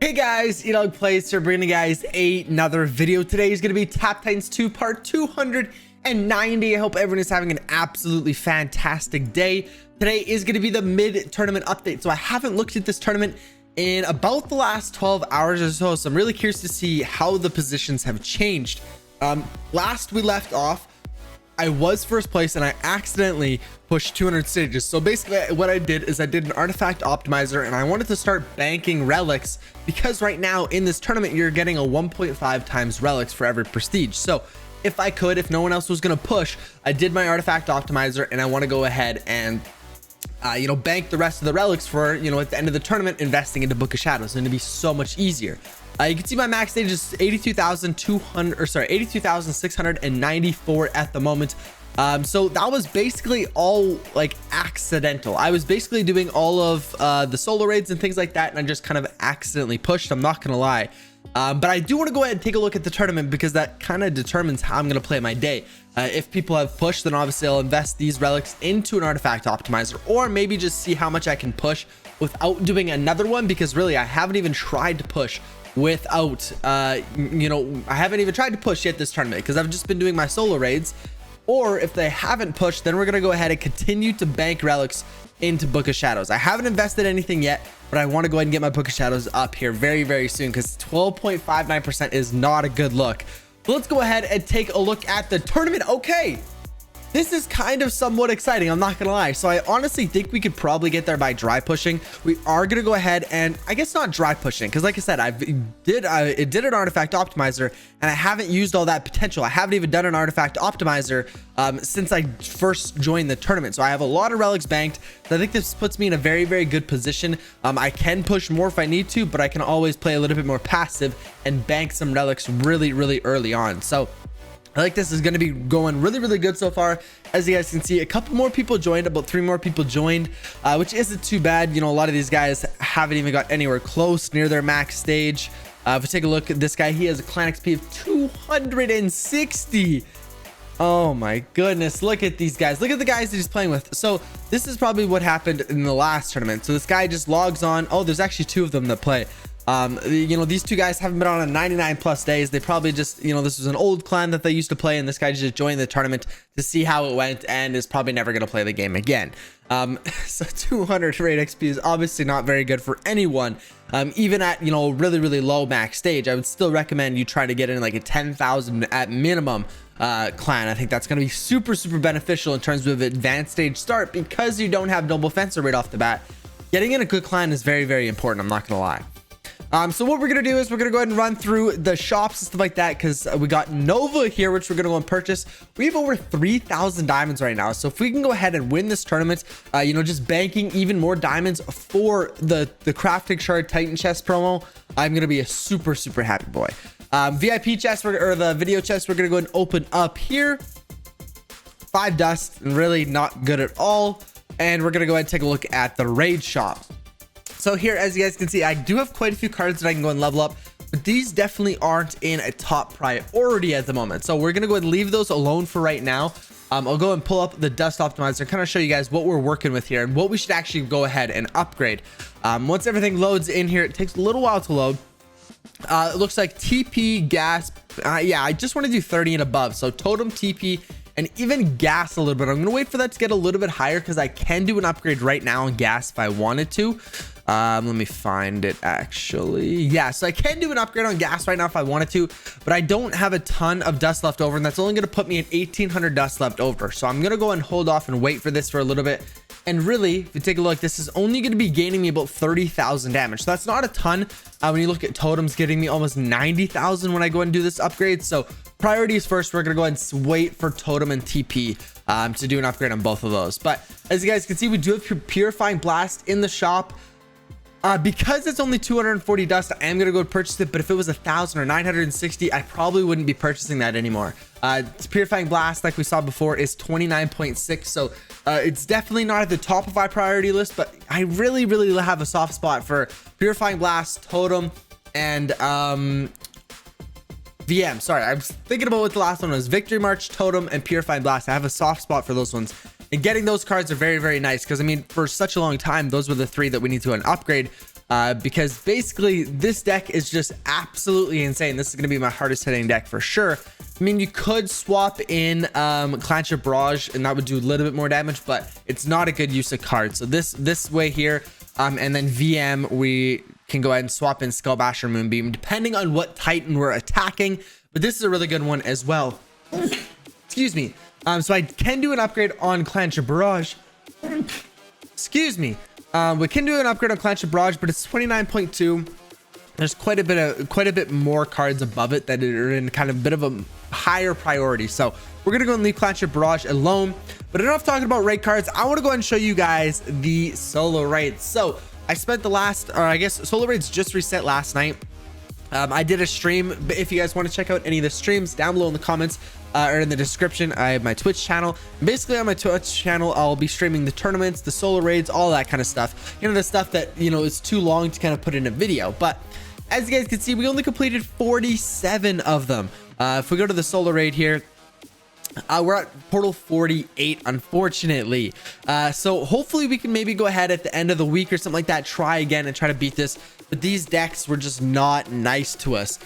Hey guys, EdogPlays here, bringing you guys another video. Today is going to be Tap Titans 2 part 290. I hope everyone is having an absolutely fantastic day. Today is going to be the mid-tournament update. So I haven't looked at this tournament in about the last 12 hours or so. So I'm really curious to see how the positions have changed. Last we left off, I was first place and I accidentally pushed 200 stages. So basically what I did is I did an artifact optimizer and I wanted to start banking relics because right now in this tournament you're getting a 1.5 times relics for every prestige. So if I could, if no one else was going to push, I did my artifact optimizer and I want to go ahead and bank the rest of the relics for, at the end of the tournament, investing into Book of Shadows. It's going to be so much easier. You can see my max stage is 82,694 at the moment. So that was basically all like accidental. I was basically doing all of the solo raids and things like that, and I just kind of accidentally pushed. I'm not gonna lie. But I do want to go ahead and take a look at the tournament because that kind of determines how I'm going to play my day. If people have pushed, then obviously I'll invest these relics into an artifact optimizer, or maybe just see how much I can push without doing another one, because really I haven't even tried to push without I haven't even tried to push yet this tournament because I've just been doing my solo raids. Or if they haven't pushed, then we're gonna go ahead and continue to bank relics into Book of Shadows. I haven't invested anything yet, but I want to go ahead and get my Book of Shadows up here very soon because 12.59% is not a good look. But let's go ahead and take a look at the tournament. Okay, this is kind of somewhat exciting, I'm not gonna lie. So I honestly think we could probably get there by dry pushing. We are gonna go ahead and, I guess not dry pushing, because like I said, it did an artifact optimizer and I haven't used all that potential. I haven't even done an artifact optimizer since I first joined the tournament. So I have a lot of relics banked. So I think this puts me in a very good position. I can push more if I need to, but I can always play a little bit more passive and bank some relics really early on. So I think this is going to be going really good so far. As you guys can see, a couple more people joined, about 3 more people joined, which isn't too bad. A lot of these guys haven't even got anywhere close near their max stage. If we take a look at this guy, he has a clan XP of 260. Oh my goodness, look at these guys. Look at the guys that he's playing with. So this is probably what happened in the last tournament. So this guy just logs on. Oh, there's actually 2 of them that play. These 2 guys haven't been on a 99 plus days. They probably just, this was an old clan that they used to play, and this guy just joined the tournament to see how it went and is probably never going to play the game again. So 200 raid XP is obviously not very good for anyone. Even at, really low max stage, I would still recommend you try to get in like a 10,000 at minimum clan. I think that's going to be super beneficial in terms of advanced stage start, because you don't have noble fencer right off the bat. Getting in a good clan is very important, I'm not going to lie. So what we're going to do is we're going to go ahead and run through the shops and stuff like that, because we got Nova here, which we're going to go and purchase. We have over 3,000 diamonds right now. So if we can go ahead and win this tournament, just banking even more diamonds for the crafting shard Titan chest promo, I'm going to be a super happy boy. VIP chest, or the video chest, we're going to go ahead and open up here. 5 dust, and really not good at all. And we're going to go ahead and take a look at the raid shop. So here, as you guys can see, I do have quite a few cards that I can go and level up, but these definitely aren't in a top priority at the moment. So we're going to go ahead and leave those alone for right now. I'll go and pull up the dust optimizer, kind of show you guys what we're working with here and what we should actually go ahead and upgrade. Once everything loads in here, it takes a little while to load. It looks like TP, gas. Yeah, I just want to do 30 and above. So totem, TP, and even gas a little bit. I'm going to wait for that to get a little bit higher because I can do an upgrade right now on gas if I wanted to. Let me find it actually. Yeah, so I can do an upgrade on gas right now if I wanted to, but I don't have a ton of dust left over, and that's only going to put me at 1,800 dust left over. So I'm going to go and hold off and wait for this for a little bit. And really, if you take a look, this is only going to be gaining me about 30,000 damage. So that's not a ton. When you look at totems getting me almost 90,000 when I go and do this upgrade. So priorities first, we're going to go ahead and wait for totem and TP to do an upgrade on both of those. But as you guys can see, we do have Purifying Blast in the shop. Because it's only 240 dust, I am going to go purchase it. But if it was 1,000 or 960, I probably wouldn't be purchasing that anymore. Purifying Blast, like we saw before, is 29.6. So it's definitely not at the top of my priority list, but I really have a soft spot for Purifying Blast, Totem, and VM. Sorry, I was thinking about what the last one was. Victory March, Totem, and Purifying Blast. I have a soft spot for those ones. And getting those cards are very nice, because I mean, for such a long time, those were the 3 that we need to upgrade. because basically this deck is just absolutely insane. This is going to be my hardest hitting deck for sure. I mean, you could swap in Clanch of Barrage and that would do a little bit more damage, but it's not a good use of cards. So this way here, and then VM, we can go ahead and swap in Skull Basher, Moonbeam, depending on what Titan we're attacking. But this is a really good one as well. Excuse me. So I can do an upgrade on Clanch of Barrage. Excuse me. We can do an upgrade on Clanch of Barrage, but it's 29.2. There's quite a bit more cards above it that are in kind of a bit of a higher priority. So we're gonna go and leave Clanch of Barrage alone. But enough talking about raid cards. I want to go ahead and show you guys the solo raids. So I spent the last, or I guess solo raids just reset last night. I did a stream, but if you guys want to check out any of the streams, down below in the comments or in the description, I have my Twitch channel. Basically on my Twitch channel, I'll be streaming the tournaments, the solo raids, all that kind of stuff. You know, the stuff that, you know, is too long to kind of put in a video. But as you guys can see, we only completed 47 of them. If we go to the solo raid here, we're at portal 48, unfortunately. So hopefully we can maybe go ahead at the end of the week or something like that, try again and try to beat this. But these decks were just not nice to us.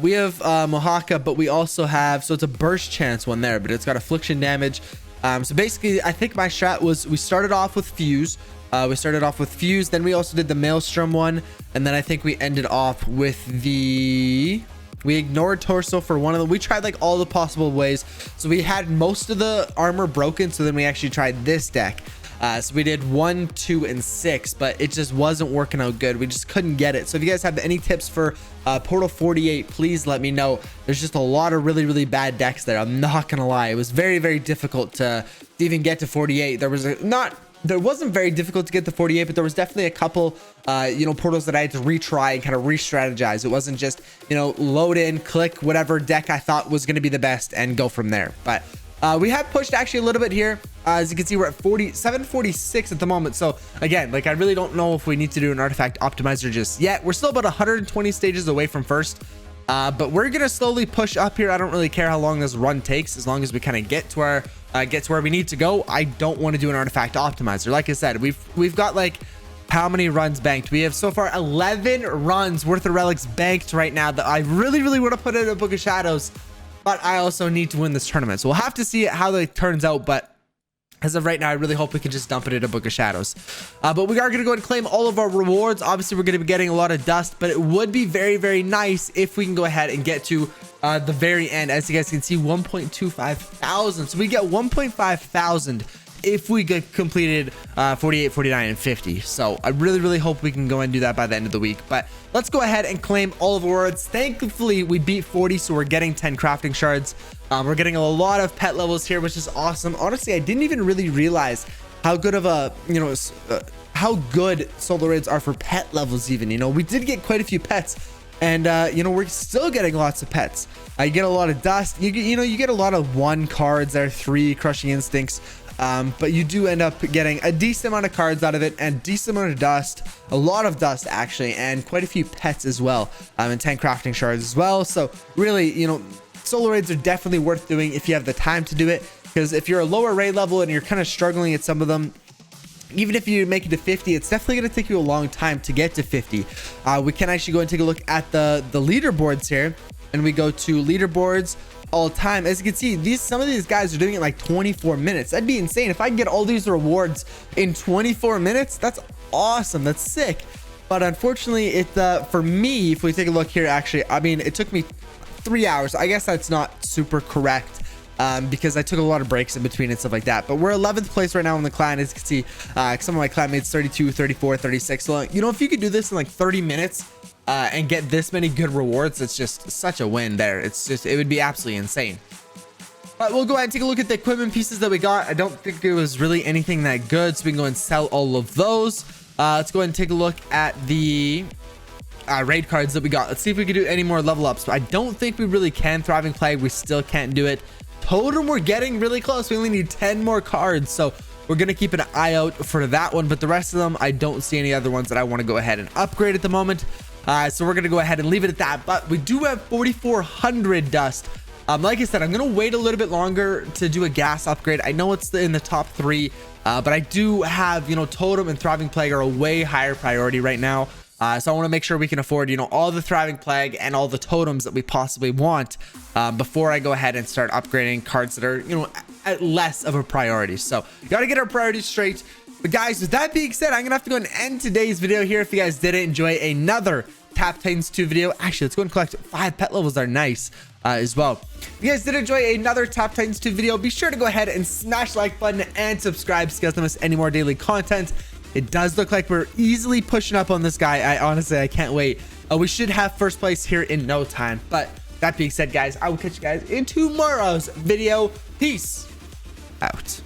We have Mohaka, but we also have, so it's a burst chance one there, but it's got affliction damage. So basically, I think my strat was we started off with Fuse. Then we also did the Maelstrom one. And then I think we ended off with the... We ignored Torso for one of them. We tried like all the possible ways. So we had most of the armor broken. So then we actually tried this deck. So we did 1, 2, and 6, but it just wasn't working out good. We just couldn't get it. So if you guys have any tips for Portal 48, please let me know. There's just a lot of really bad decks there. I'm not gonna lie. It was very difficult to even get to 48. There wasn't very difficult to get to 48, but there was definitely a couple, you know, portals that I had to retry and kind of re-strategize. It wasn't just, you know, load in, click whatever deck I thought was going to be the best and go from there. But we have pushed actually a little bit here. As you can see, we're at 746 at the moment. So again, like I really don't know if we need to do an artifact optimizer just yet. We're still about 120 stages away from first. But we're gonna slowly push up here. I don't really care how long this run takes, as long as we kind of get to where we need to go. I don't want to do an artifact optimizer. Like I said, we've got like how many runs banked? We have so far 11 runs worth of relics banked right now that I really want to put in a Book of Shadows, but I also need to win this tournament. So we'll have to see how it turns out. But as of right now, I really hope we can just dump it into Book of Shadows. But we are going to go and claim all of our rewards. Obviously, we're going to be getting a lot of dust, but it would be very nice if we can go ahead and get to the very end. As you guys can see, 1.25 thousand. So we get 1.5 thousand if we get completed 48, 49, and 50. So I really hope we can go and do that by the end of the week. But let's go ahead and claim all of our rewards. Thankfully, we beat 40, so we're getting 10 crafting shards. We're getting a lot of pet levels here, which is awesome. Honestly, I didn't even really realize how good of a, you know, how good solo raids are for pet levels even. You know, we did get quite a few pets, and you know, we're still getting lots of pets. You get a lot of dust. You know, you get a lot of 1 cards there, 3 crushing instincts. But you do end up getting a decent amount of cards out of it, and decent amount of dust, a lot of dust actually, and quite a few pets as well, and 10 crafting shards as well. So really, you know, solo raids are definitely worth doing if you have the time to do it, because if you're a lower raid level and you're kind of struggling at some of them, even if you make it to 50, it's definitely going to take you a long time to get to 50. We can actually go and take a look at the leaderboards here, and we go to leaderboards all time. As you can see, some of these guys are doing it in like 24 minutes. That'd be insane. If I can get all these rewards in 24 minutes, that's awesome. That's sick. But unfortunately, it for me, if we take a look here, actually, I mean, it took me 3 hours. I guess that's not super correct, because I took a lot of breaks in between and stuff like that. But we're 11th place right now in the clan. As you can see, some of my clanmates 32, 34, 36. So, you know, if you could do this in like 30 minutes and get this many good rewards, it's just such a win there. It would be absolutely insane. But we'll go ahead and take a look at the equipment pieces that we got. I don't think it was really anything that good, so we can go and sell all of those. Let's go ahead and take a look at the raid cards that we got. Let's see if we can do any more level ups. I don't think we really can. Thriving Plague, we still can't do it. Totem, we're getting really close. We only need 10 more cards, so we're gonna keep an eye out for that one. But the rest of them, I don't see any other ones that I want to go ahead and upgrade at the moment. So we're gonna go ahead and leave it at that. But we do have 4,400 dust. Like I said, I'm gonna wait a little bit longer to do a gas upgrade. I know it's in the top 3, but I do have, you know, Totem and Thriving Plague are a way higher priority right now. So I want to make sure we can afford, you know, all the thriving plague and all the totems that we possibly want before I go ahead and start upgrading cards that are, you know, at less of a priority. So you got to get our priorities straight. But guys, with that being said, I'm gonna have to go and end today's video here. If you guys did enjoy another Tap Titans 2 video, actually, let's go and collect 5 pet levels. Are nice as well. If you guys did enjoy another Tap Titans 2 video, be sure to go ahead and smash the like button and subscribe so you guys don't miss any more daily content. It does look like we're easily pushing up on this guy. I can't wait. We should have first place here in no time. But that being said, guys, I will catch you guys in tomorrow's video. Peace out.